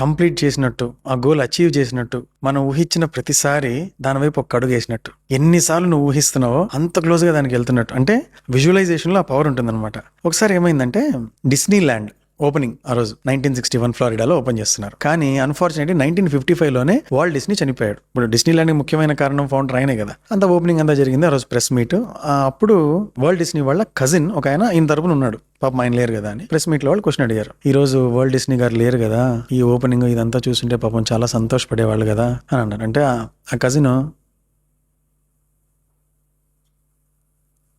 Complete చేసినట్టు, ఆ goal achieve చేసినట్టు, మనం ఊహించిన ప్రతిసారి దాని వైపు ఒక అడుగు వేసినట్టు. ఎన్నిసార్లు నువ్వు ఊహిస్తున్నావో అంత క్లోజ్ గా దానికి వెళ్తున్నట్టు. అంటే విజువలైజేషన్ లో ఆ పవర్ ఉంటుందన్నమాట. ఒకసారి ఏమైందంటే డిస్నీ ల్యాండ్ ఓపెనింగ్ ఆ రోజు 1961 ఫ్లోరిడాలో ఓపెన్ చేస్తున్నారు. కానీ అన్ఫార్చునేట్లీ 1955 లోనే వాల్ట్ డిస్నీ చనిపోయాడు. ఇప్పుడు డిస్నీ ల్యాండ్ ముఖ్యమైన కారణం ఫౌండర్ ఆయనే కదా. అంత ఓపెనింగ్ అంతా జరిగింది. ఆ రోజు ప్రెస్ మీట్. అప్పుడు వరల్డ్ డిస్నీ వాళ్ళ కజిన్ ఒక ఆయన ఈయన తరపున ఉన్నాడు. పాపం ఆయన లేరు కదా అని ప్రెస్ మీట్ లో వాళ్ళు క్వశ్చన్ అడిగారు. ఈ రోజు వరల్డ్ డిస్నీ గారు లేరు కదా, ఈ ఓపెనింగ్ ఇదంతా చూస్తుంటే పాపం చాలా సంతోషపడేవాళ్ళు కదా అని అన్నారు. అంటే ఆ కజిన్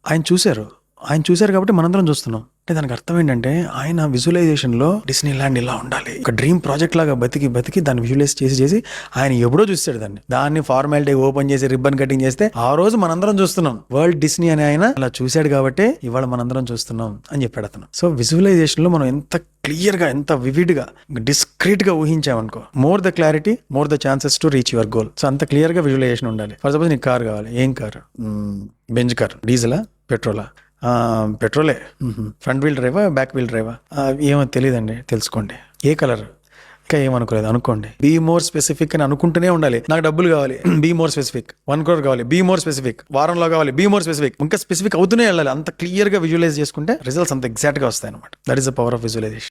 ఆయన చూశారు కాబట్టి మనందరం చూస్తున్నాం. అంటే దానికి అర్థం ఏంటంటే ఆయన విజువలైజేషన్ లో డిస్నీ ల్యాండ్ ఇలా ఉండాలి, ఒక డ్రీమ్ ప్రాజెక్ట్ లాగా బతికి దాన్ని విజువలైజ్ చేసి ఆయన ఎప్పుడో చూస్తాడు దాన్ని ఫార్మాలిటీ ఓపెన్ చేసి రిబ్బన్ కటింగ్ చేస్తే ఆ రోజు మనందరం చూస్తున్నాం. వరల్డ్ డిస్నీ అని ఆయన అలా చూశాడు కాబట్టి ఇవాళ మనందరం చూస్తున్నాం అని చెప్పాడు అతను. సో విజువలైజేషన్ లో మనం ఎంత క్లియర్ గా, ఎంత వివిడ్ గా, డిస్క్రీట్ గా ఊహించామనుకో, more the clarity, more the chances to reach your goal. So అంత క్లియర్ గా విజువలైజేషన్ ఉండాలి. ఫర్ సపోజ్ నీకు కార్ కావాలి. ఏం కారు? Benz car. డీజిలా, పెట్రోలా? పెట్రోలే. ఫ్రంట్ వీల్ డ్రైవా, బ్యాక్ వీల్ డ్రైవా? ఏమో తెలియదండి, తెలుసుకోండి. ఏ కలర్? ఇంకా ఏమనుకోలేదు, అనుకోండి. బీ మోర్ స్పెసిఫిక్ అని అనుకుంటూనే ఉండాలి. నాకు డబ్బులు కావాలి, బీ మోర్ స్పెసిఫిక్. 1 crore కావాలి, బీ మోర్ స్పెసిఫిక్. వారంలో కావాలి, బీ మోర్ స్పెసిఫిక్. ఇంకా స్పెసిఫిక్ అవుతూనే వెళ్ళాలి. అంత క్లియర్ గా విజువలైజ్ చేసుకుంటే రిజల్ట్స్ అంత ఎగ్జాక్ట్ గా వస్తాయి అనమాట. That is the power of visualisation.